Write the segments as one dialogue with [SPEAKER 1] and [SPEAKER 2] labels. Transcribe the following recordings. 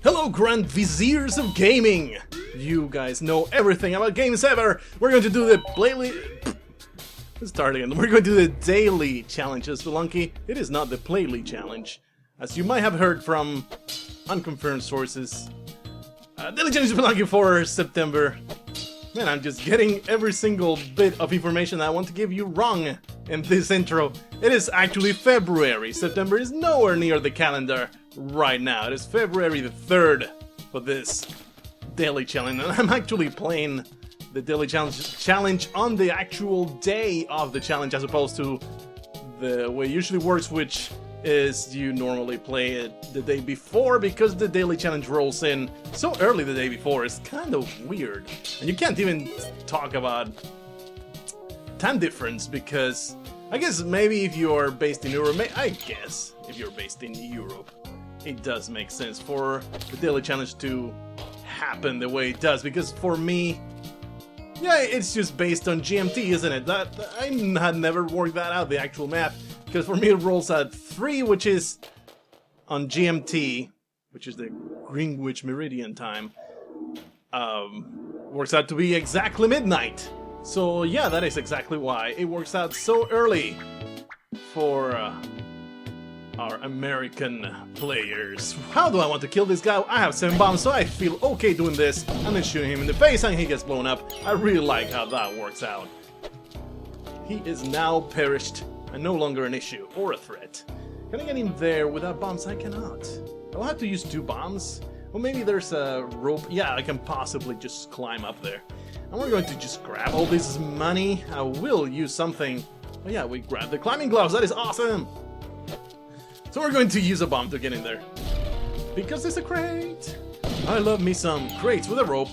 [SPEAKER 1] Hello, Grand Viziers of Gaming! You guys know everything about games ever! We're going to do the Let's start again. We're going to do the daily challenges, Spelunky. It is not the Playly challenge. As you might have heard from unconfirmed sources, daily challenge Spelunky for September. Man, I'm just getting every single bit of information I want to give you wrong in this intro. It is actually February. September is nowhere near the calendar right now. It is February the 3rd for this daily challenge. And I'm actually playing the daily challenge on the actual day of the challenge, as opposed to the way it usually works, which is you normally play it the day before, because the daily challenge rolls in so early the day before. It's kind of weird. And you can't even talk about time difference, because I guess maybe if you're based in Europe, I guess if you're based in Europe, it does make sense for the daily challenge to happen the way it does, because for me, yeah, it's just based on GMT, isn't it? I had never worked that out, the actual math. Because for me it rolls at 3, which is on GMT, which is the Greenwich Meridian time. Works out to be exactly midnight. So yeah, that is exactly why it works out so early for our American players. How do I want to kill this guy? I have 7 bombs, so I feel okay doing this. And then shooting him in the face and he gets blown up. I really like how that works out. He is now perished. And no longer an issue or a threat. Can I get him there without bombs? I cannot. I'll have to use 2 bombs. Well, maybe there's a rope. Yeah, I can possibly just climb up there. And we're going to just grab all this money. I will use something. Oh yeah, we grabbed the climbing gloves. That is awesome. So we're going to use a bomb to get in there. Because it's a crate. I love me some crates with a rope.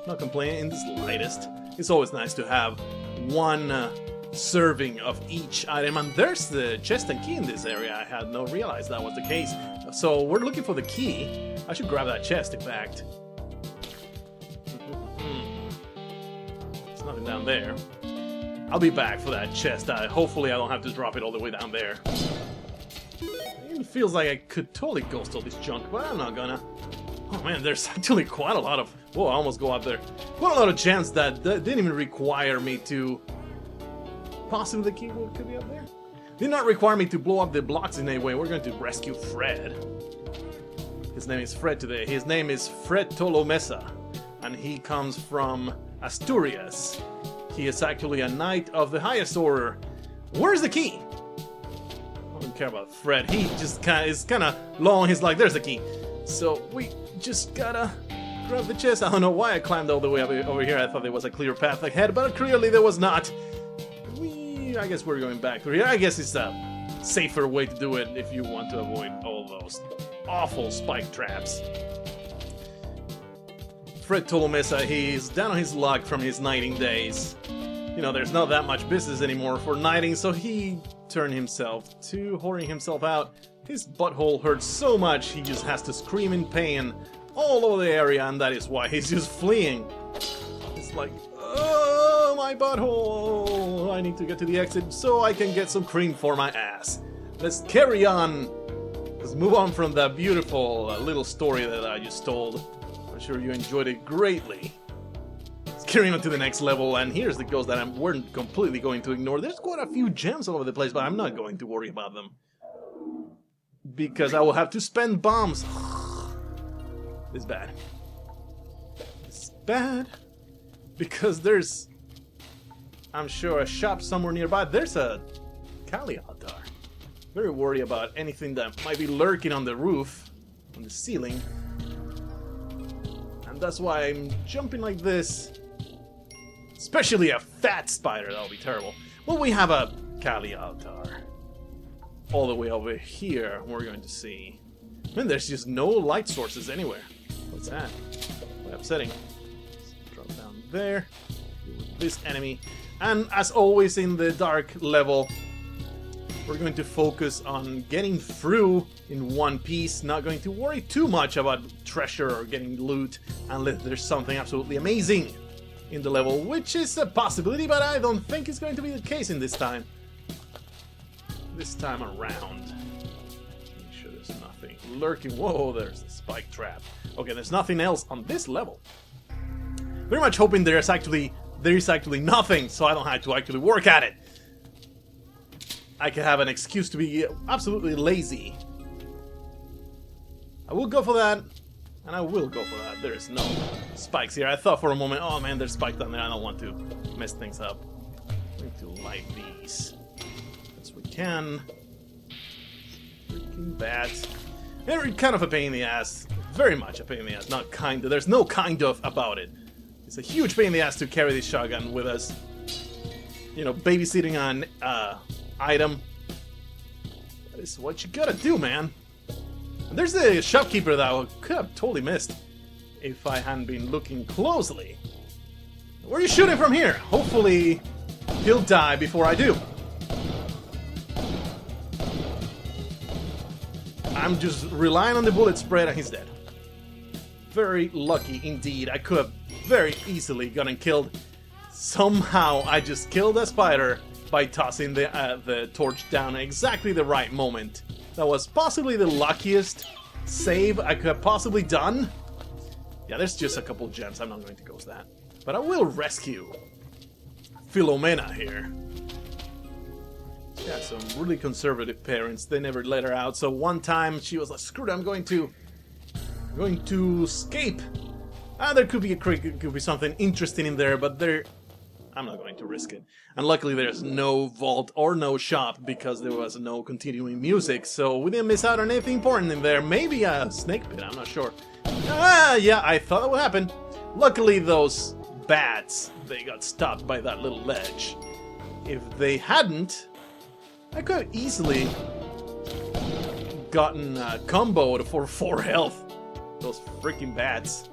[SPEAKER 1] Not complaining in the slightest. It's always nice to have one serving of each item, and there's the chest and key in this area. I had not realized that was the case. So we're looking for the key. I should grab that chest, in fact. There's nothing down there. I'll be back for that chest. Hopefully I don't have to drop it all the way down there. It feels like I could totally ghost all this junk, but I'm not gonna. Oh man, there's actually quite a lot of... Whoa, I almost go up there. Quite a lot of chance that didn't even require me to... Possibly the key could be up there. Did not require me to blow up the blocks in any way. We're going to rescue Fred. His name is Fred today. His name is Fred Tolomesa, and he comes from Asturias. He is actually a knight of the highest order. Where's the key? I don't care about Fred. He just is kind of long. He's like, there's the key. So we just gotta grab the chest. I don't know why I climbed all the way up over here. I thought there was a clear path ahead, but clearly there was not. I guess we're going back through here. I guess it's a safer way to do it if you want to avoid all those awful spike traps. Fred Tolomesa, he's down on his luck from his knighting days. You know, there's not that much business anymore for knighting, so he turned himself to whoring himself out. His butthole hurts so much he just has to scream in pain all over the area, and that is why he's just fleeing. It's like, oh, my butthole! I need to get to the exit so I can get some cream for my ass. Let's carry on. Let's move on from that beautiful little story that I just told. I'm sure you enjoyed it greatly. Let's carry on to the next level, and here's the ghost that we're completely going to ignore. There's quite a few gems all over the place, but I'm not going to worry about them. Because I will have to spend bombs. It's bad. It's bad. Because there's, I'm sure, a shop somewhere nearby. There's a Kali altar. Very worried about anything that might be lurking on the roof, on the ceiling. And that's why I'm jumping like this. Especially a fat spider, that would be terrible. Well, we have a Kali altar. All the way over here, we're going to see. Man, there's just no light sources anywhere. What's that? Quite upsetting. Drop down there. Deal with this enemy. And as always in the dark level, we're going to focus on getting through in one piece. Not going to worry too much about treasure or getting loot unless there's something absolutely amazing in the level, which is a possibility, but I don't think it's going to be the case in this time. This time around. Make sure there's nothing lurking. Whoa, there's a spike trap. Okay, there's nothing else on this level. Very much hoping there is actually nothing, so I don't have to actually work at it. I can have an excuse to be absolutely lazy. I will go for that, and I will go for that. There is no spikes here. I thought for a moment, oh man, there's spikes down there. I don't want to mess things up. I'm going to light these as we can. Freaking bats. They're kind of a pain in the ass. Very much a pain in the ass. Not kind of. There's no kind of about it. It's a huge pain in the ass to carry this shotgun with us. You know, babysitting an item. That is what you gotta do, man. And there's the shopkeeper that I could have totally missed if I hadn't been looking closely. Where are you shooting from here? Hopefully he'll die before I do. I'm just relying on the bullet spread and he's dead. Very lucky indeed. I could have very easily gotten killed. Somehow I just killed a spider by tossing the torch down at exactly the right moment. That was possibly the luckiest save I could have possibly done. Yeah, there's just a couple gems. I'm not going to go with that. But I will rescue Philomena here. She had some really conservative parents. They never let her out. So one time she was like, screw it, I'm going to escape. There could be a creek, it could be something interesting in there, but I'm not going to risk it. And luckily there's no vault or no shop because there was no continuing music, so we didn't miss out on anything important in there. Maybe a snake pit, I'm not sure. Yeah, I thought that would happen. Luckily those bats, they got stopped by that little ledge. If they hadn't, I could have easily gotten comboed for 4 health. Those freaking bats.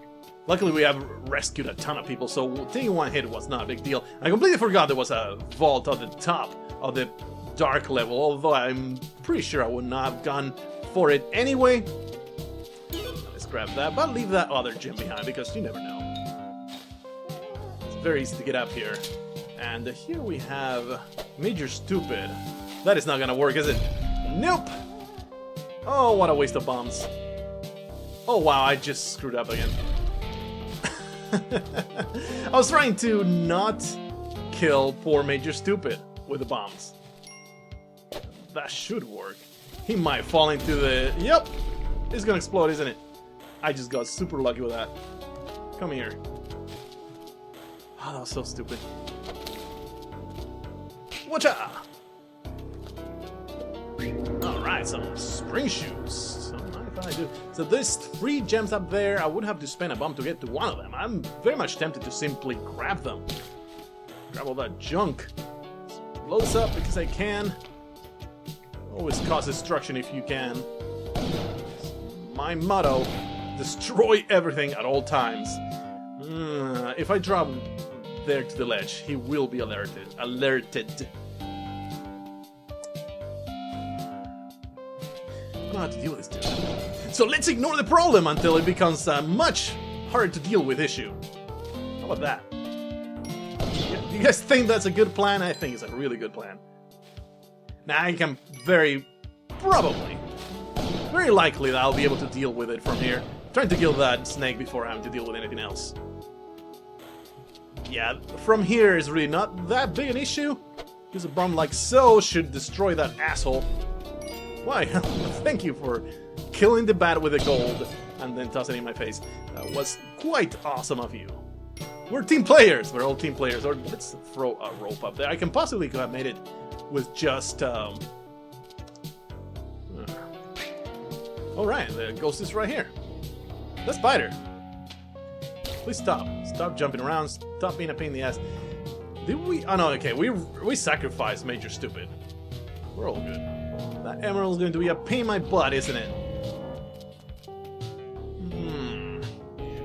[SPEAKER 1] Luckily we have rescued a ton of people, so taking one hit was not a big deal. I completely forgot there was a vault at the top of the dark level, although I'm pretty sure I would not have gone for it anyway. Let's grab that, but leave that other gem behind because you never know. It's very easy to get up here. And here we have Meager Stupid. That is not gonna work, is it? Nope! Oh, what a waste of bombs. Oh wow, I just screwed up again. I was trying to not kill poor Meager Stupid with the bombs. That should work. He might fall into the... Yep! It's gonna explode, isn't it? I just got super lucky with that. Come here. Oh, that was so stupid. Watcha! Alright, some spring shoes. I do. So there's 3 gems up there. I would have to spend a bomb to get to one of them. I'm very much tempted to simply grab them. Grab all that junk. Blow this up because I can. Always cause destruction if you can. My motto, destroy everything at all times. If I drop there to the ledge, he will be alerted. I don't know how to deal with this dude. So let's ignore the problem until it becomes a much harder to deal with issue. How about that? Do you guys think that's a good plan? I think it's a really good plan. Now I can very likely that I'll be able to deal with it from here. I'm trying to kill that snake before having to deal with anything else. Yeah, from here is really not that big an issue. Because a bomb like so should destroy that asshole. Why? Thank you for killing the bat with the gold and then tossing it in my face. That was quite awesome of you. We're team players. We're all team players. Or let's throw a rope up there. I can possibly could have made it with just... Alright, the ghost is right here. The spider. Please stop. Stop jumping around. Stop being a pain in the ass. Did we... Oh no, okay. We sacrificed Meager Stupid. We're all good. That emerald's going to be a pain in my butt, isn't it?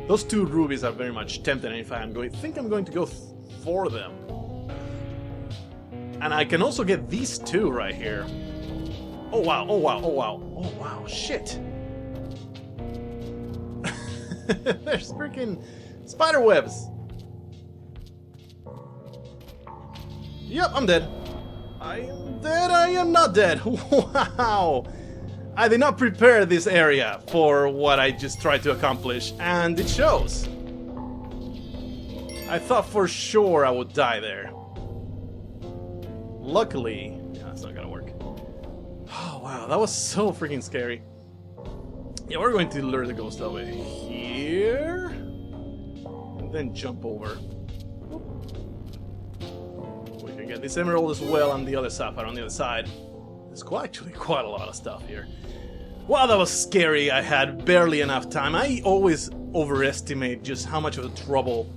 [SPEAKER 1] Those 2 rubies are very much tempting, and if I think I'm going to go for them. And I can also get these 2 right here. Oh wow, oh wow, oh wow, oh wow, shit. There's freaking spider webs. Yep, I'm dead. I am dead, I am not dead. Wow. I did not prepare this area for what I just tried to accomplish, and it shows. I thought for sure I would die there. Luckily, yeah, that's not gonna work. Oh wow, that was so freaking scary. Yeah, we're going to lure the ghost over here, and then jump over. We can get this emerald as well, and the other sapphire on the other side. There's actually quite a lot of stuff here. Wow, that was scary. I had barely enough time. I always overestimate just how much trouble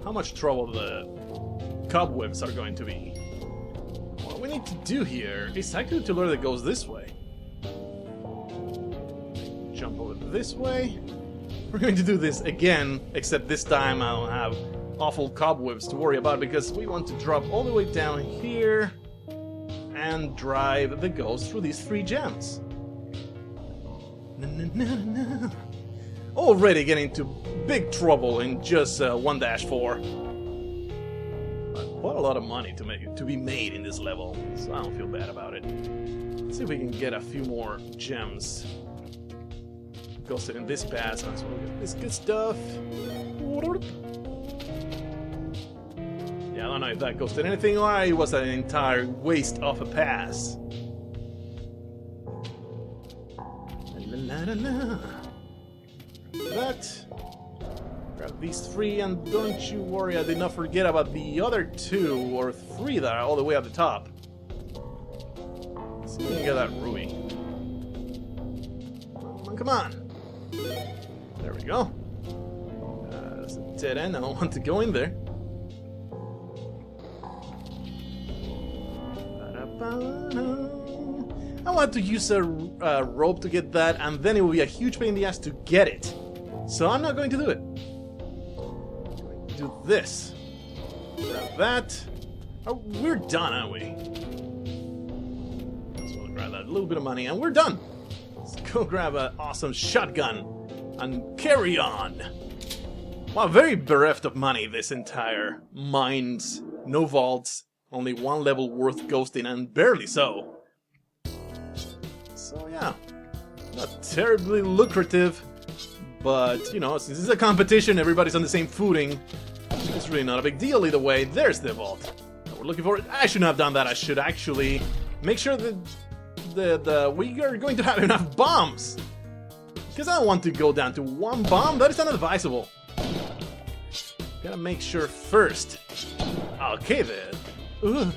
[SPEAKER 1] the cobwebs are going to be. What we need to do here is actually to lure the ghost this way. Jump over this way. We're going to do this again, except this time I don't have awful cobwebs to worry about because we want to drop all the way down here and drive the ghost through these 3 gems. Already getting into big trouble in just 1-4. But quite a lot of money to be made in this level, so I don't feel bad about it. Let's see if we can get a few more gems. Ghosted in this pass, so we'll get this good stuff. Yeah, I don't know if that ghosted anything or it was an entire waste of a pass. That. Grab these 3, and don't you worry, I did not forget about the other 2 or 3 that are all the way at the top. Let's see if we can get that ruby. Come on. There we go. That's a dead end. I don't want to go in there. I want to use a rope to get that, and then it will be a huge pain in the ass to get it. So I'm not going to do it. I'm going to do this. Grab that. Oh, we're done, aren't we? So we'll grab that little bit of money, and we're done. Let's go grab an awesome shotgun and carry on. Wow, very bereft of money, this entire mines. No vaults, only 1 level worth ghosting, and barely so. So yeah, not terribly lucrative, but you know, since it's a competition, everybody's on the same footing. It's really not a big deal either way. There's the vault that we're looking for. I shouldn't have done that. I should actually make sure that we are going to have enough bombs, because I don't want to go down to 1 bomb. That is unadvisable. Gotta make sure first. Okay then. Ugh.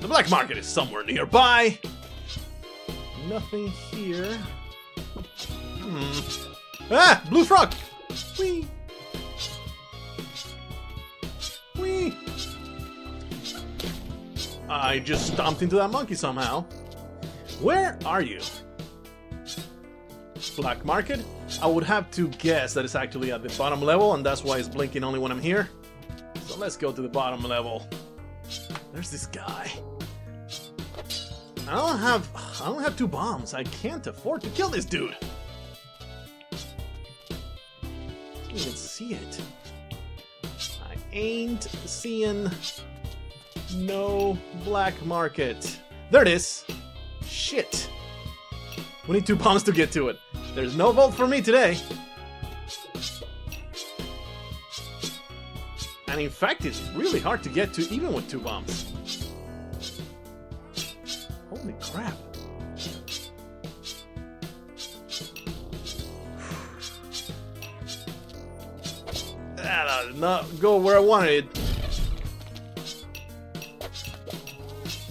[SPEAKER 1] The black market is somewhere nearby. Nothing here. Ah! Blue frog! Whee! Whee! I just stomped into that monkey somehow. Where are you? Black market? I would have to guess that it's actually at the bottom level, and that's why it's blinking only when I'm here. So let's go to the bottom level. There's this guy. I don't have 2 bombs. I can't afford to kill this dude. I can't even see it. I ain't seeing no black market. There it is. Shit. We need 2 bombs to get to it. There's no vault for me today. And in fact, it's really hard to get to even with 2 bombs. Holy crap. That did not go where I wanted.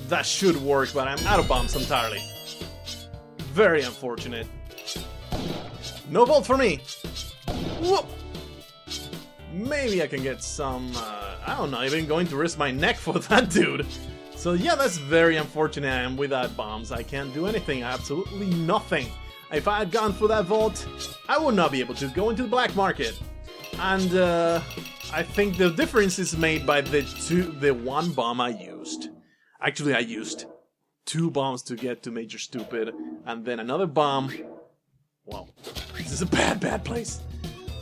[SPEAKER 1] That should work, but I'm out of bombs entirely. Very unfortunate. No vault for me. Whoop. Maybe I can get some, I'm not even going to risk my neck for that dude. So yeah, that's very unfortunate. I am without bombs. I can't do anything, absolutely nothing. If I had gone for that vault, I would not be able to go into the black market. And I think the difference is made by the 1 bomb I used. Actually, I used 2 bombs to get to Major Stupid, and then another bomb. Wow, this is a bad place.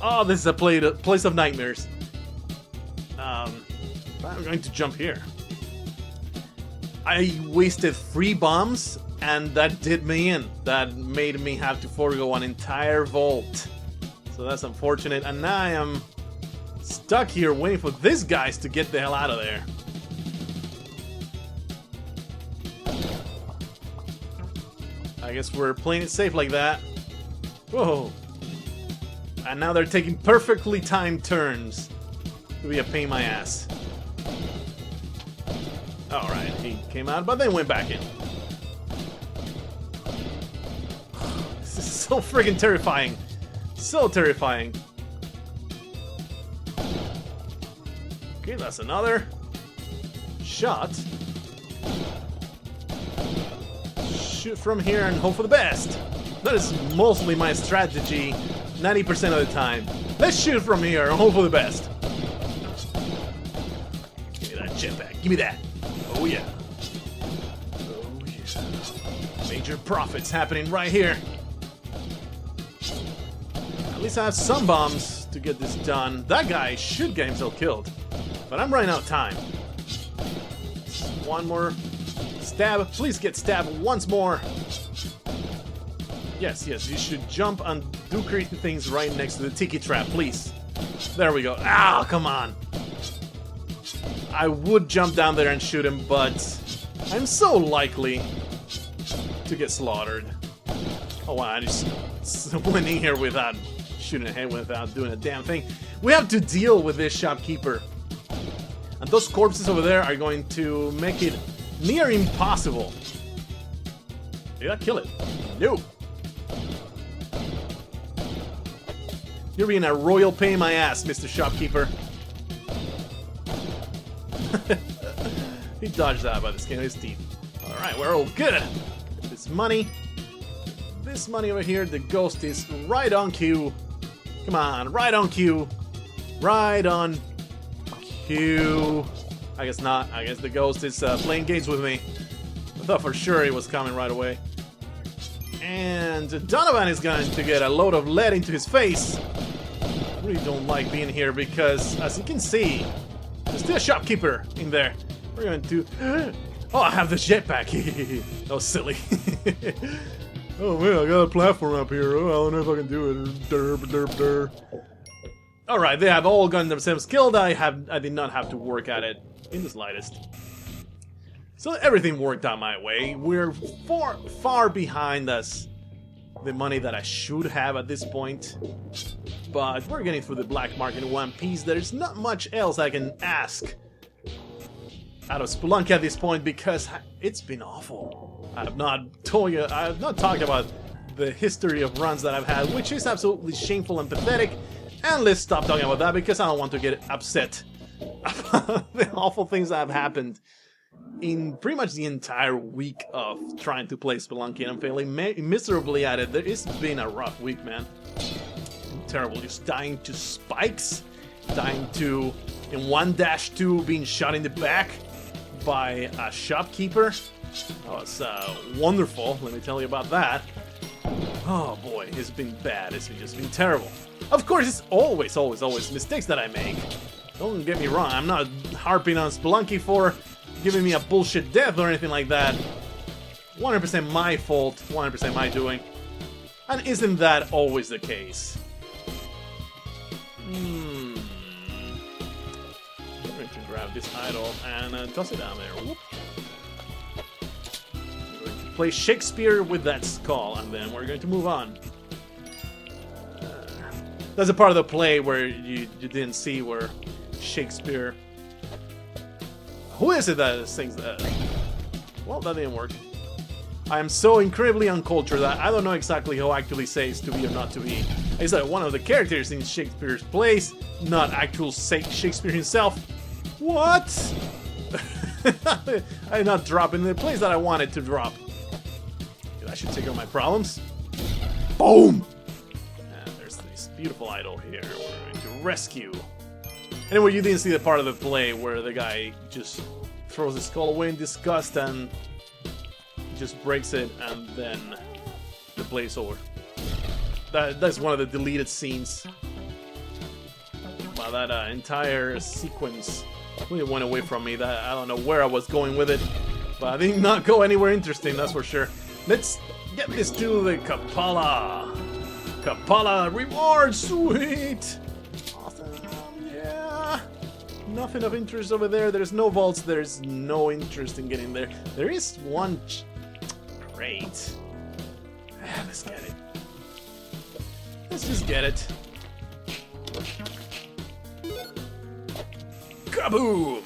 [SPEAKER 1] Oh, this is a place of nightmares. I'm going to jump here. I wasted 3 bombs, and that did me in. That made me have to forego an entire vault. So that's unfortunate, and now I am stuck here waiting for these guys to get the hell out of there. I guess we're playing it safe like that. Whoa. And now they're taking perfectly timed turns to be a pain in my ass. Alright, he came out, but then went back in. This is so friggin' terrifying. So terrifying. Okay, that's another shot. Shoot from here and hope for the best. That is mostly my strategy 90% of the time. Let's shoot from here and hope for the best. Give me that jetpack. Give me that. Oh yeah. Oh yeah. Major profits happening right here. At least I have some bombs to get this done. That guy should get himself killed. But I'm running out of time. One more stab. Please get stabbed once more. Yes, yes, you should jump and do crazy things right next to the tiki trap, please. There we go. Ah, come on. I would jump down there and shoot him, but I'm so likely to get slaughtered. Oh wow, I just went in here without shooting a head, without doing a damn thing. We have to deal with this shopkeeper. And those corpses over there are going to make it near impossible. Did I kill it? No. You're being a royal pain in my ass, Mr. Shopkeeper. He dodged that by the skin of his teeth. Alright, we're all good. This money. This money over here, the ghost is right on cue. Come on, right on cue. Right on cue. I guess not. I guess the ghost is playing games with me. I thought for sure he was coming right away. And Donovan is going to get a load of lead into his face. I really don't like being here because, as you can see, there's still a shopkeeper in there. We're going to... Oh, I have the jetpack. That was silly. Oh man, I got a platform up here. Oh, I don't know if I can do it. Derp, derp, derp. Alright, they have all gotten themselves killed. I did not have to work at it in the slightest. So everything worked out my way. We're far behind us the money that I should have at this point. But we're getting through the black market in one piece. There's not much else I can ask out of Spelunky at this point because it's been awful. I have not talked about the history of runs that I've had, which is absolutely shameful and pathetic. And let's stop talking about that because I don't want to get upset about the awful things that have happened in pretty much the entire week of trying to play Spelunky, and I'm failing miserably at it. It's been a rough week, man. Terrible. Just dying to spikes, dying to, in 1-2, being shot in the back by a shopkeeper. Oh, it's wonderful. Let me tell you about that. Oh boy, it's been bad. It's just been terrible. Of course, it's always mistakes that I make. Don't get me wrong. I'm not harping on Spelunky for giving me a bullshit death or anything like that. 100% my fault, 100% my doing. And isn't that always the case? I'm going to grab this idol and toss it down there. Whoop. We're going to play Shakespeare with that skull, and then we're going to move on. That's a part of the play where you didn't see where Shakespeare... Who is it that sings that? Well, that didn't work. I am so incredibly uncultured that I don't know exactly how actually says to be or not to be. Is that one of the characters in Shakespeare's plays, not actual Shakespeare himself? What? I did not drop in the place that I wanted to drop. I should take out my problems. Boom! And there's this beautiful idol here we're going to rescue. Anyway, you didn't see the part of the play where the guy just throws his skull away in disgust and just breaks it, and then the play's over. That's one of the deleted scenes. Wow, that entire sequence really went away from me. That I don't know where I was going with it. But I did not go anywhere interesting, that's for sure. Let's get this to the Kapala. Kapala reward, sweet! Awesome, yeah. Nothing of interest over there. There's no vaults. There's no interest in getting there. There is one crate. Let's get it. Let's just get it. Kaboom!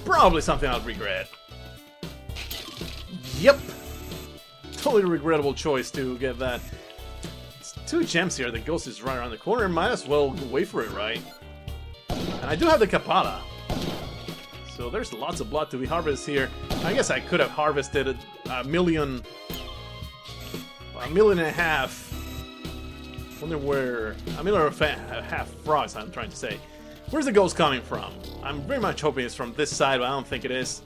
[SPEAKER 1] Probably something I'll regret. Yep. Totally regrettable choice to get that. It's 2 gems here. The ghost is right around the corner. Might as well wait for it, right? And I do have the Kapala. So there's lots of blood to be harvested here. I guess I could have harvested a million and a half. Wonder where a million and a half frogs, I'm trying to say. Where's the ghost coming from? I'm very much hoping it's from this side, but I don't think it is.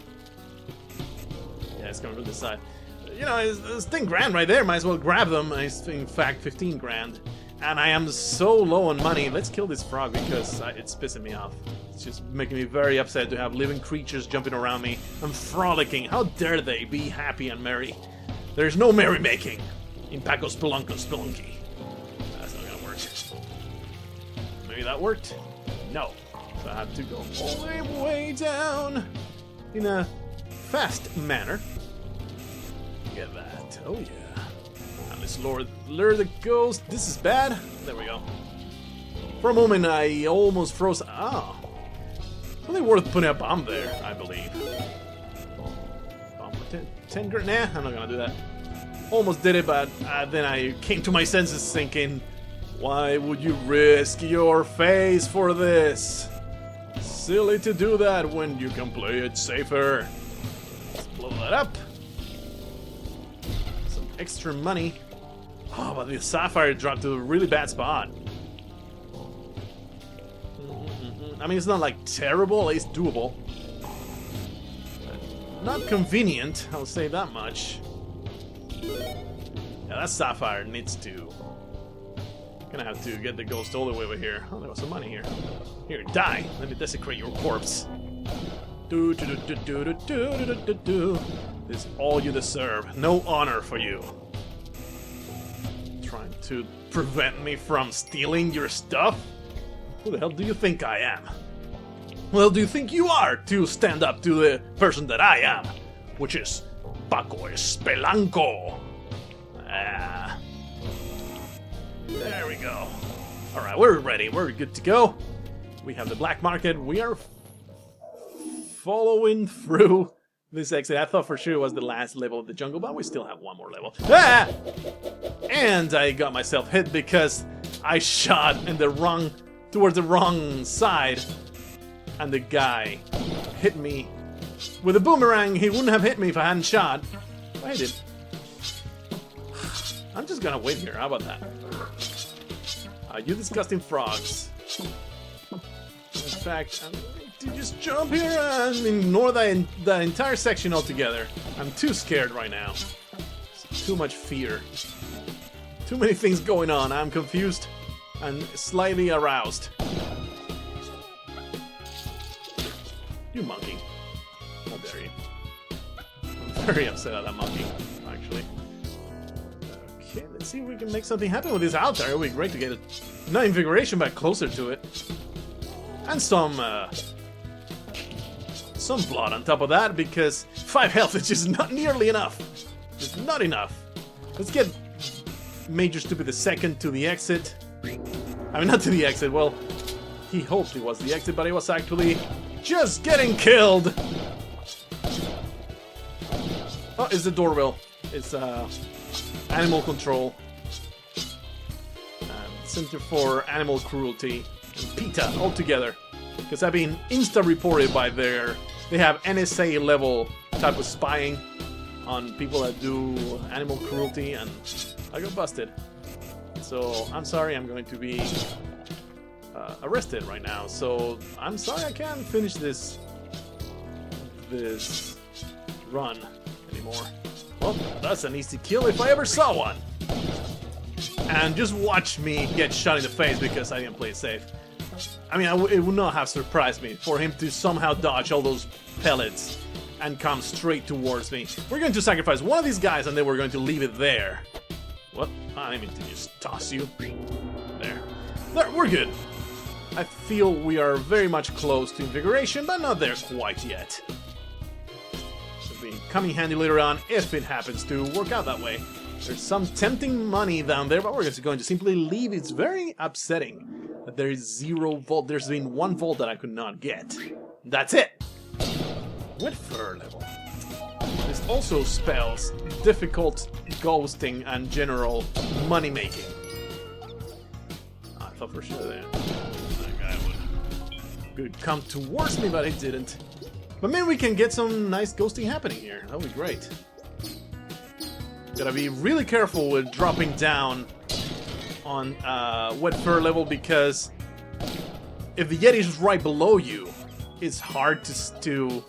[SPEAKER 1] Yeah, it's coming from this side. You know, it's 10 grand right there. Might as well grab them. It's in fact 15 grand. And I am so low on money. Let's kill this frog because it's pissing me off. It's just making me very upset to have living creatures jumping around me and frolicking. How dare they be happy and merry? There's no merrymaking in Paco Spelunky. That's not gonna work. Maybe that worked? No. So I have to go all the way down in a fast manner. Get that. Oh yeah. Now let's lure the ghost. This is bad. There we go. For a moment I almost froze. Ah. Only worth putting a bomb there, I believe. Bomb for 10 grand. Nah, I'm not gonna do that. Almost did it, but then I came to my senses thinking, why would you risk your face for this? Silly to do that when you can play it safer. Let's blow that up. Some extra money. Oh, but the sapphire dropped to a really bad spot. I mean, it's not like terrible, at least doable. Not convenient, I'll say that much. Yeah, that sapphire needs to... Gonna have to get the ghost all the way over here. Oh, there was some money here. Here, die! Let me desecrate your corpse. This is all you deserve. No honor for you. Trying to prevent me from stealing your stuff? Who the hell do you think I am? Well, do you think you are to stand up to the person that I am? Which is Paco Spelunky. Ah. There we go. Alright, we're ready. We're good to go. We have the black market. We are following through this exit. I thought for sure it was the last level of the jungle, but we still have one more level. Ah! And I got myself hit because I shot in the towards the wrong side. And the guy hit me with a boomerang. He wouldn't have hit me if I hadn't shot. I did. I'm just gonna wait here. How about that? You disgusting frogs. In fact, I'm going to just jump here and ignore that entire section altogether. I'm too scared right now. Too much fear. Too many things going on. I'm confused and slightly aroused. You monkey. How dare you. I'm very upset at that monkey, actually. Okay, let's see if we can make something happen with this altar. It would be great to get not invigoration, but closer to it. And some blood on top of that, because 5 health is just not nearly enough. Just not enough. Let's get Meager Stupid the second to the exit. I mean, not to the exit, well, he hoped it was the exit, but it was actually just getting killed. Oh, it's the doorbell. It's animal control. Center for Animal Cruelty and PETA all together. Because I've been insta-reported by they have NSA level type of spying on people that do animal cruelty, and I got busted. So I'm sorry, I'm going to be arrested right now. So I'm sorry I can't finish this run anymore. Well, that's an easy kill if I ever saw one. And just watch me get shot in the face because I didn't play it safe. I mean, it would not have surprised me for him to somehow dodge all those pellets and come straight towards me. We're going to sacrifice one of these guys and then we're going to leave it there. What? I didn't mean to just toss you. There. There, we're good. I feel we are very much close to invigoration, but not there quite yet. Should be coming handy later on if it happens to work out that way. There's some tempting money down there, but we're just going to simply leave. It's very upsetting that there is 0 volt. There's been 1 volt that I could not get. That's it. What fur level? This also spells difficult ghosting and general money making. I thought for sure that guy would come towards me, but he didn't. But maybe we can get some nice ghosting happening here. That would be great. Gotta be really careful with dropping down on wet fur level, because if the Yeti is right below you, it's hard to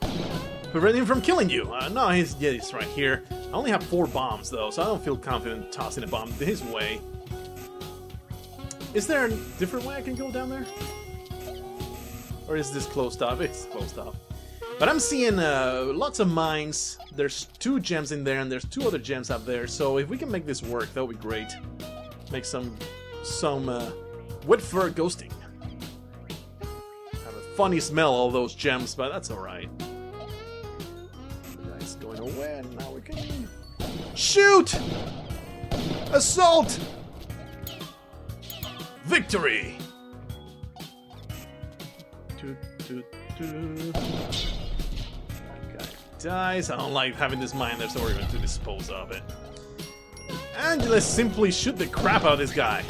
[SPEAKER 1] prevent him from killing you. No, his Yeti's right here. I only have 4 bombs though, so I don't feel confident tossing a bomb his way. Is there a different way I can go down there? Or is this closed off? It's closed off. But I'm seeing lots of mines. There's 2 gems in there, and there's 2 other gems up there. So if we can make this work, that would be great. Make some wet fur ghosting. Have a funny smell, all those gems, but that's alright. The guy's going away, and now we can shoot! Assault! Victory! Dies. I don't like having this mine there, so we're going to dispose of it. And let's simply shoot the crap out of this guy.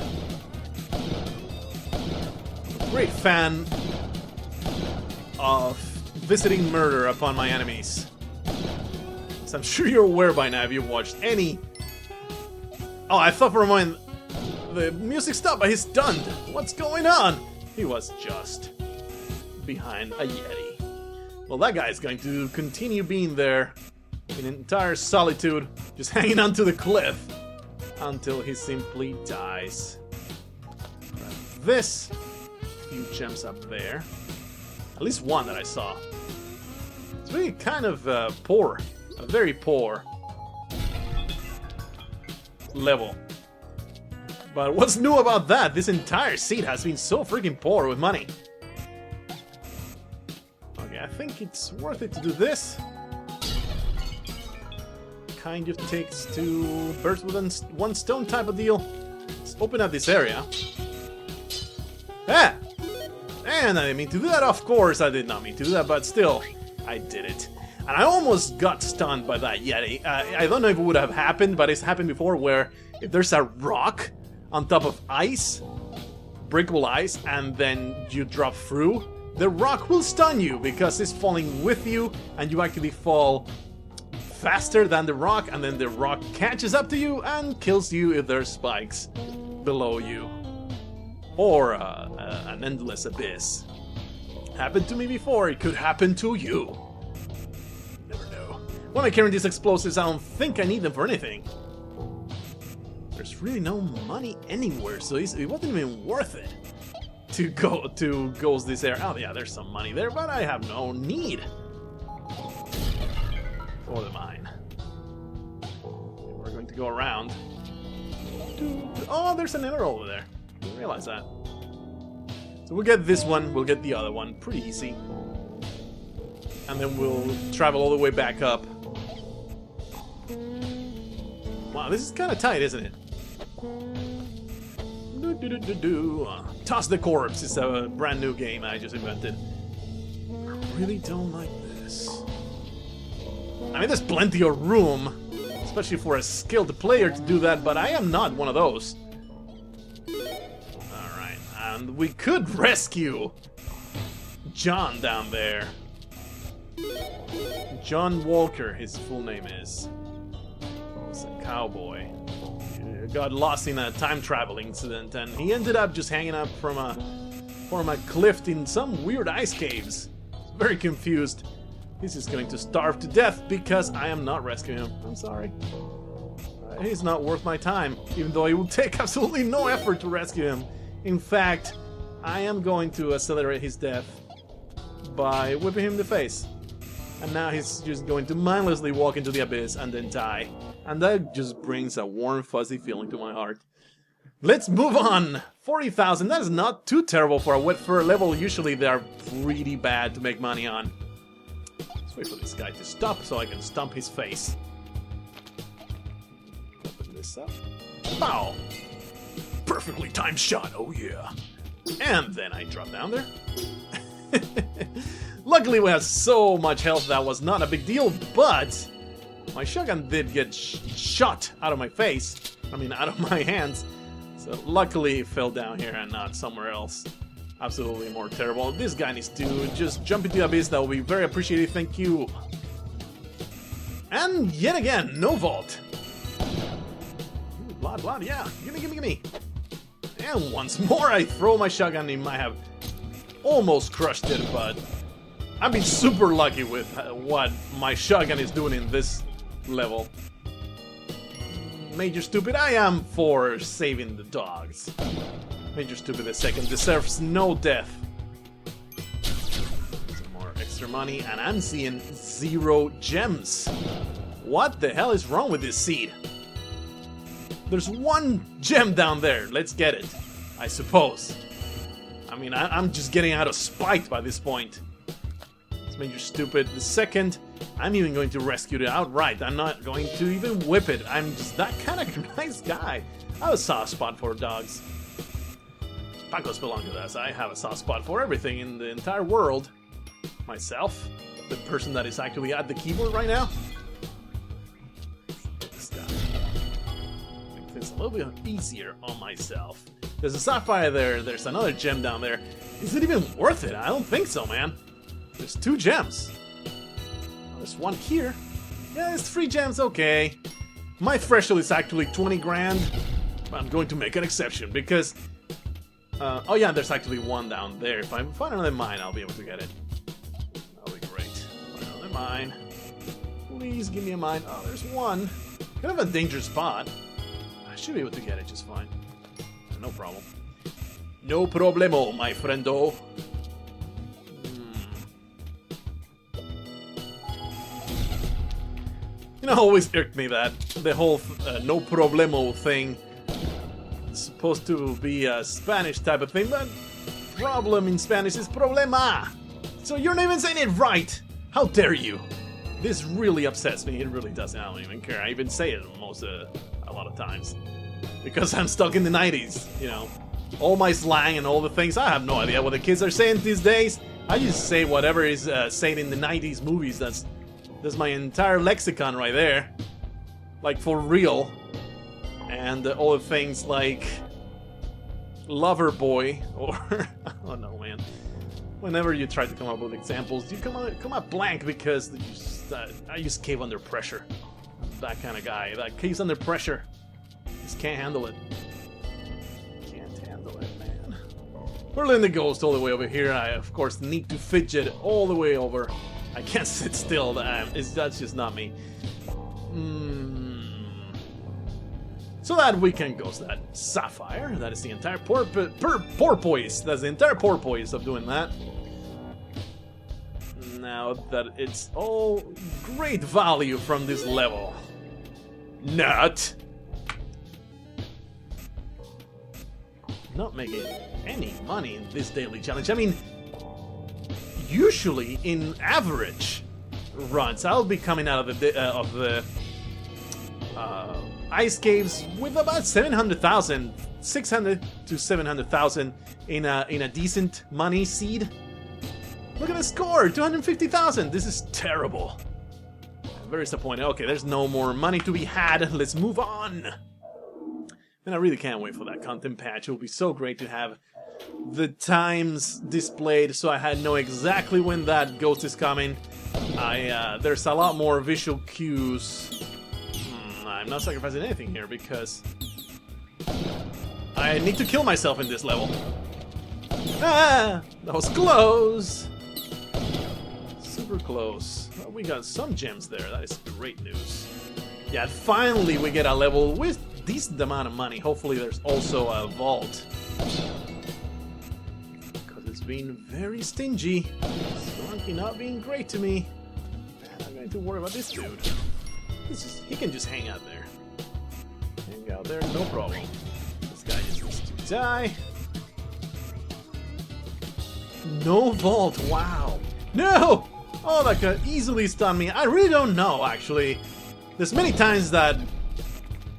[SPEAKER 1] Great fan of visiting murder upon my enemies. As I'm sure you're aware by now if you've watched any... Oh, I thought for a moment the music stopped, but he's stunned. What's going on? He was just behind a Yeti. Well, that guy's going to continue being there in entire solitude, just hanging onto the cliff until he simply dies. This, few gems up there, at least one that I saw. It's really kind of poor, a very poor level. But what's new about that? This entire seat has been so freaking poor with money. I think it's worth it to do this. Kind of takes 2 birds with 1 stone type of deal. Let's open up this area. Ah! And I didn't mean to do that, of course I did not mean to do that, but still, I did it. And I almost got stunned by that Yeti. I don't know if it would have happened, but it's happened before where if there's a rock on top of ice, breakable ice, and then you drop through, the rock will stun you because it's falling with you, and you actually fall faster than the rock, and then the rock catches up to you and kills you if there's spikes below you. Or an endless abyss. Happened to me before, it could happen to you. Never know. When I carry these explosives, I don't think I need them for anything. There's really no money anywhere, so it wasn't even worth it to ghost this area. Oh yeah, there's some money there, but I have no need for the mine. We're going to go around. Oh, there's an arrow over there. Didn't realize that. So we'll get this one, we'll get the other one, pretty easy. And then we'll travel all the way back up. Wow, this is kind of tight, isn't it? Toss the Corpse is a brand new game I just invented. I really don't like this. I mean, there's plenty of room, especially for a skilled player to do that, but I am not one of those. Alright, and we could rescue John down there. John Walker, his full name is. He's a cowboy. Got lost in a time travel incident, and he ended up just hanging up from a cliff in some weird ice caves. Very confused. He's just going to starve to death because I am not rescuing him. I'm sorry. He's not worth my time, even though it will take absolutely no effort to rescue him. In fact, I am going to accelerate his death by whipping him in the face. And now he's just going to mindlessly walk into the abyss and then die. And that just brings a warm, fuzzy feeling to my heart. Let's move on! 40,000, that is not too terrible for a wet fur level. Usually they are pretty bad to make money on. Let's wait for this guy to stop so I can stomp his face. Open this up. Pow! Perfectly timed shot, oh yeah. And then I drop down there. Luckily we have so much health that was not a big deal, but my shotgun did get shot out of my face. I mean, out of my hands. So luckily it fell down here and not somewhere else. Absolutely more terrible. This guy needs to just jump into the abyss. That will be very appreciated, thank you. And yet again, no vault. Ooh, blood, yeah. Gimme. And once more I throw my shotgun. He might have almost crushed it, but I've been super lucky with what my shotgun is doing in this level. Major Stupid, I am for saving the dogs. Major Stupid the second deserves no death. Some more extra money, and I'm seeing 0 gems. What the hell is wrong with this seed? There's 1 gem down there. Let's get it, I suppose. I mean, I'm just getting out of spite by this point. It's Major Stupid the second. I'm even going to rescue it outright. I'm not going to even whip it. I'm just that kind of nice guy. I have a soft spot for dogs. Pacos belong to us. I have a soft spot for everything in the entire world. Myself, the person that is actually at the keyboard right now. This guy. Make things a little bit easier on myself. There's a sapphire there. There's another gem down there. Is it even worth it? I don't think so, man. There's 2 gems. There's 1 here. Yeah, it's 3 gems, okay. My threshold is actually 20 grand. But I'm going to make an exception because... oh yeah, there's actually 1 down there. If I find another mine, I'll be able to get it. That'll be great. Find another mine. Please give me a mine. Oh, there's 1. Kind of a dangerous spot. I should be able to get it just fine. No problem. No problemo, my friendo. You know, always irked me that the whole no problemo thing is supposed to be a Spanish type of thing, but problem in Spanish is problema. So you're not even saying it right. How dare you? This really upsets me. It really doesn't. I don't even care. I even say it almost a lot of times. Because I'm stuck in the 90s, you know. All my slang and all the things, I have no idea what the kids are saying these days. I just say whatever is said in the 90s movies. That's my entire lexicon right there. Like, for real. And all the things like lover boy, or I don't know, man. Whenever you try to come up with examples, you come up blank because I just cave under pressure. That kind of guy that caves under pressure. Just can't handle it. Can't handle it, man. Whirling the ghost all the way over here. I, of course, need to fidget all the way over. I can't sit still. That's just not me. So that we can ghost that sapphire. That is the entire porpoise. That's the entire porpoise of doing that. Now that it's all great value from this level. Not making any money in this daily challenge. I mean, usually in average runs, I'll be coming out of the ice caves with about 700,000, 600 to 700,000 in a decent money seed. Look at the score, 250,000. This is terrible. I'm very disappointed. Okay, there's no more money to be had. Let's move on. And I really can't wait for that content patch. It will be so great to have the times displayed so I know exactly when that ghost is coming. There's a lot more visual cues. I'm not sacrificing anything here because I need to kill myself in this level. Ah, that was close. Super close. Well, we got some gems there. That is great news. Yeah, finally we get a level with decent amount of money. Hopefully there's also a vault. Because it's been very stingy. Spelunky not being great to me. need to worry about this dude. He can just hang out there. Hang out there, no problem. This guy just needs to die. No vault, wow. No! Oh, that could easily stun me. I really don't know, actually. There's many times that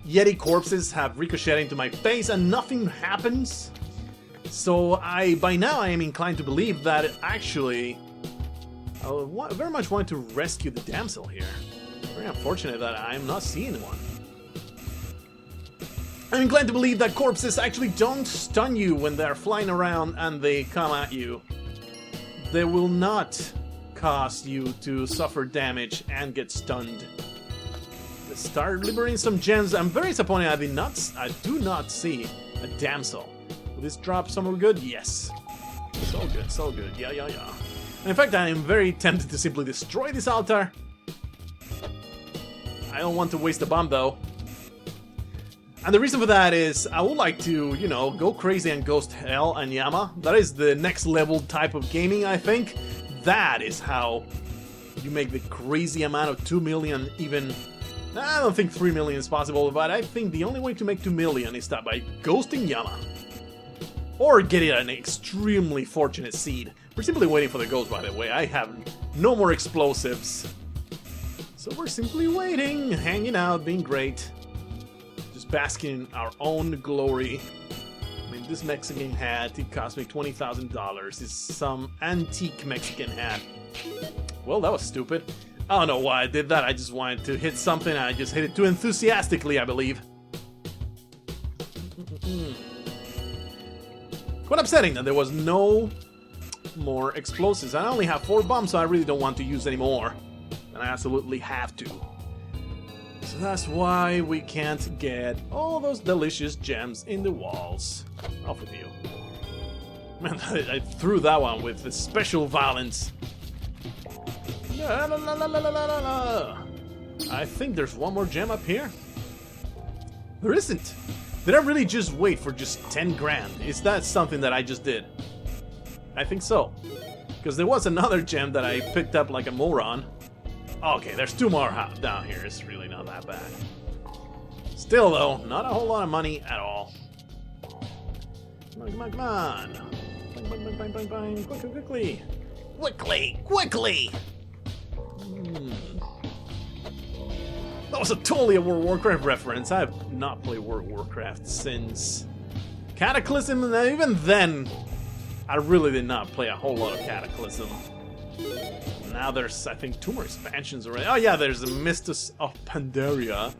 [SPEAKER 1] Yeti corpses have ricocheted into my face and nothing happens. So by now I am inclined to believe that actually I very much want to rescue the damsel here. Very unfortunate that I am not seeing one. I'm inclined to believe that corpses actually don't stun you when they're flying around and they come at you. They will not cause you to suffer damage and get stunned. Let's start liberating some gems. I'm very disappointed I do not see a damsel. Will this drop somewhere good? Yes. So good, so good. Yeah. And in fact, I am very tempted to simply destroy this altar. I don't want to waste a bomb though. And the reason for that is I would like to, you know, go crazy and ghost hell and Yama. That is the next level type of gaming, I think. That is how you make the crazy amount of 2 million even. I don't think 3 million is possible, but I think the only way to make 2 million is that by ghosting Yama. Or getting an extremely fortunate seed. We're simply waiting for the ghost, by the way. I have no more explosives. So we're simply waiting, hanging out, being great. Just basking in our own glory. I mean, this Mexican hat, it cost me $20,000. It's some antique Mexican hat. Well, that was stupid. I don't know why I did that. I just wanted to hit something and I just hit it too enthusiastically, I believe. Quite upsetting that there was no more explosives. I only have 4 bombs, so I really don't want to use any more. And I absolutely have to. So that's why we can't get all those delicious gems in the walls. Off with you. Man, I threw that one with the special violence. La, la, la, la, la, la, la, la. I think there's one more gem up here. There isn't. Did I really just wait for just 10 grand? Is that something that I just did? I think so. Because there was another gem that I picked up like a moron. Okay, there's 2 more down here. It's really not that bad. Still though, not a whole lot of money at all. Come on, come on, come on. Bang, bang, bang, bang, bang, bang. Quickly, quickly. Quickly, quickly! That was totally a World of Warcraft reference. I have not played World of Warcraft since Cataclysm, and even then, I really did not play a whole lot of Cataclysm. Now there's, I think, 2 more expansions already. Oh yeah, there's the Mistus of Pandaria,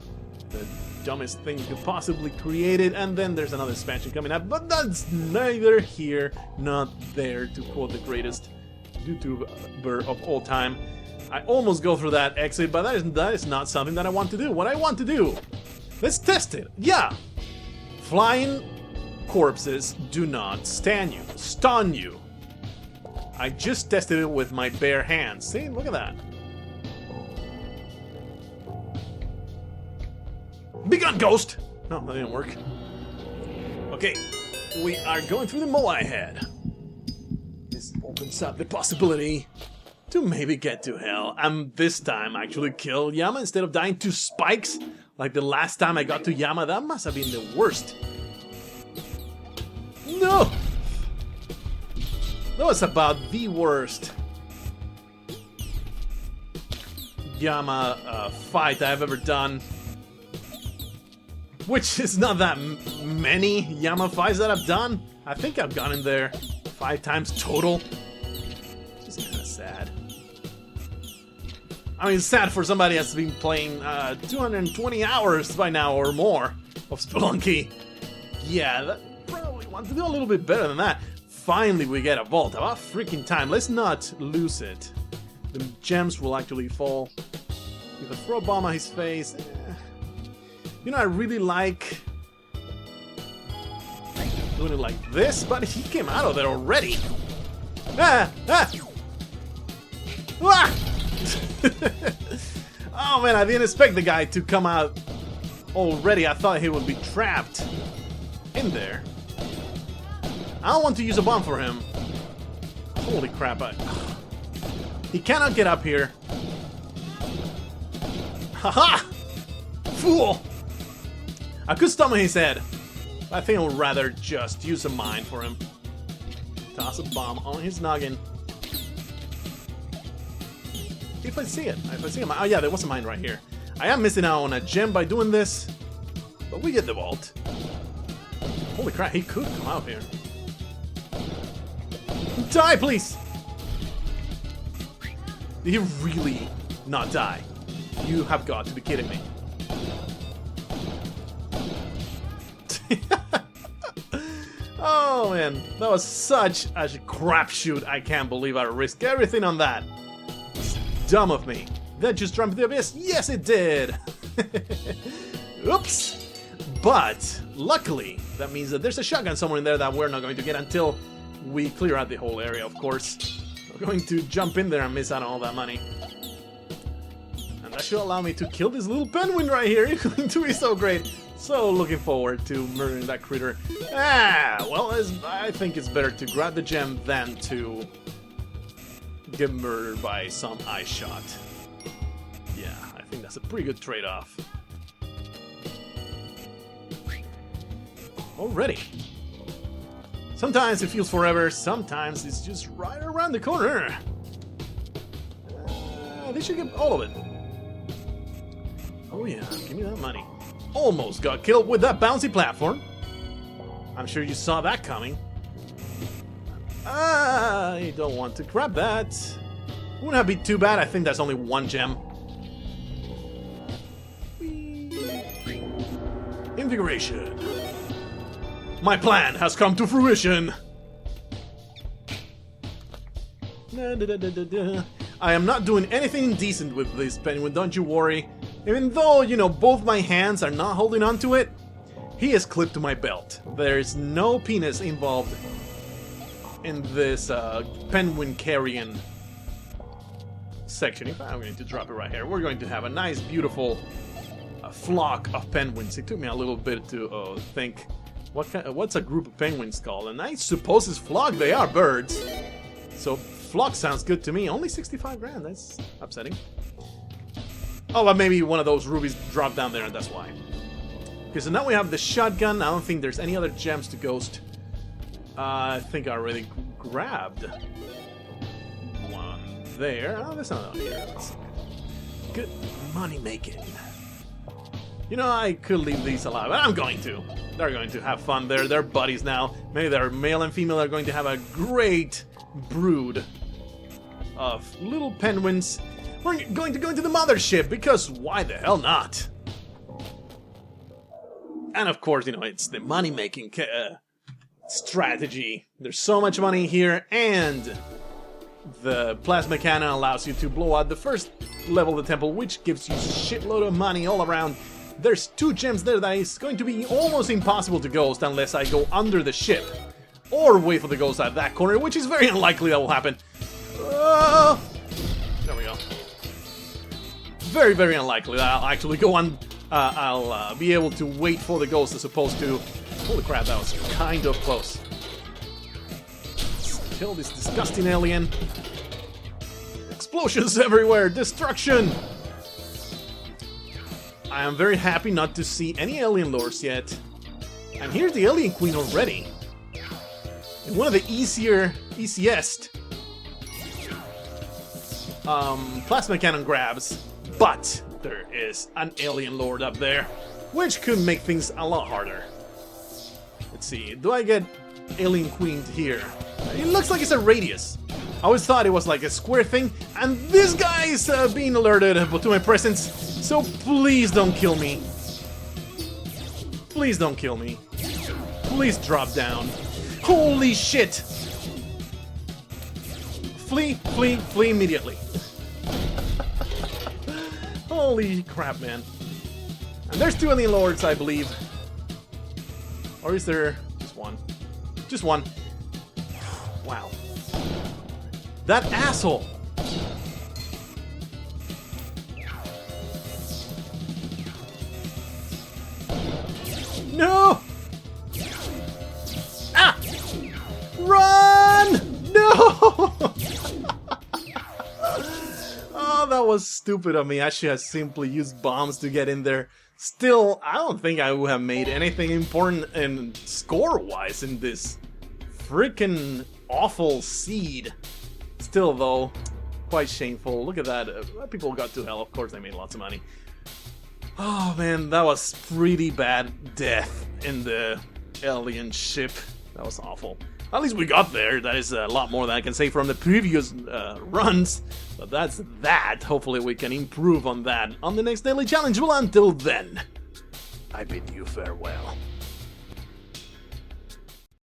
[SPEAKER 1] the dumbest thing you could possibly create it, and then there's another expansion coming up, but that's neither here nor there, to quote the greatest YouTuber of all time. I almost go through that exit, but that is not something that I want to do. What I want to do, let's test it. Yeah, flying corpses do not stun you. I just tested it with my bare hands. See, look at that. Be gone, ghost! No, that didn't work. Okay, we are going through the Moai head. This opens up the possibility to maybe get to hell, and this time actually kill Yama instead of dying to spikes like the last time I got to Yama. That must have been the worst. No! That was about the worst Yama fight I've ever done. Which is not that many Yama fights that I've done. I think I've gone in there 5 times total. It's kind of sad. I mean, it's sad for somebody that's been playing 220 hours by now or more of Spelunky. Yeah, that probably want to do a little bit better than that. Finally, we get a vault. About freaking time. Let's not lose it. The gems will actually fall. With a throw bomb on his face. You know, I really like doing it like this, but he came out of there already. Ah! Ah! Ah! Oh man, I didn't expect the guy to come out already. I thought he would be trapped in there. I don't want to use a bomb for him. Holy crap, he cannot get up here. Haha! Fool! I could stomach his head. I think I would rather just use a mine for him. Toss a bomb on his noggin. If I see it. If I see a mine. Oh yeah, there was a mine right here. I am missing out on a gem by doing this. But we get the vault. Holy crap, he could come out here. Die, please! Did he really not die? You have got to be kidding me. Oh man, that was such a crapshoot. I can't believe I risked everything on that. It's dumb of me. That just jumped the abyss. Yes, it did. Oops. But luckily, that means that there's a shotgun somewhere in there that we're not going to get until we clear out the whole area, of course. We're going to jump in there and miss out on all that money. And that should allow me to kill this little penguin right here. It's going to be so great. So looking forward to murdering that critter. Well, I think it's better to grab the gem than to get murdered by some eye shot. Yeah, I think that's a pretty good trade-off. Already. Sometimes it feels forever, sometimes it's just right around the corner. They should get all of it. Oh yeah, give me that money. Almost got killed with that bouncy platform. I'm sure you saw that coming. I don't want to grab that. Wouldn't that be too bad? I think that's only one gem. Invigoration. My plan has come to fruition. I am not doing anything indecent with this penguin, don't you worry. Even though, you know, both my hands are not holding on to it, he is clipped to my belt. There's no penis involved in this penguin carrying section. If I'm going to drop it right here, we're going to have a nice, beautiful flock of penguins. It took me a little bit to think. What's a group of penguins called? And I suppose it's flock. They are birds. So flock sounds good to me. Only 65 grand. That's upsetting. Oh, but maybe one of those rubies dropped down there and that's why. Okay, so now we have the shotgun. I don't think there's any other gems to ghost. I think I already grabbed one there. Oh, there's another one here. That's good money making. You know, I could leave these alive, but I'm going to. They're going to have fun there. They're buddies now. Maybe they're male and female. They're going to have a great brood of little penguins. We're going to go into the mothership, because why the hell not? And of course, you know, it's the money-making strategy. There's so much money here, and the plasma cannon allows you to blow out the first level of the temple, which gives you a shitload of money all around. There's 2 gems there that is going to be almost impossible to ghost unless I go under the ship. Or wait for the ghost at that corner, which is very unlikely that will happen. There we go. Very, very unlikely that I'll actually go on. I'll be able to wait for the ghost as opposed to... Holy crap, that was kind of close. Let's kill this disgusting alien. Explosions everywhere! Destruction! I am very happy not to see any alien lords yet. And here's the alien queen already. And one of the easiest plasma cannon grabs. But there is an alien lord up there, which could make things a lot harder. Let's see, do I get alien queen here? It looks like it's a radius. I always thought it was like a square thing, and this guy is being alerted to my presence, so please don't kill me. Please don't kill me. Please drop down. Holy shit! Flee, flee, flee immediately. Holy crap, man. And there's 2 alien lords, I believe. Or is there just one? Just one. Wow. That asshole! No! Ah! Run! No! Oh, that was stupid of me. I should have simply used bombs to get in there. Still, I don't think I would have made anything important and score-wise in this freaking awful seed. Still, though, quite shameful. Look at that. People got to hell. Of course, they made lots of money. Oh, man, that was pretty bad death in the alien ship. That was awful. At least we got there. That is a lot more than I can say from the previous runs. But that's that. Hopefully we can improve on that on the next daily challenge. Well, until then, I bid you farewell.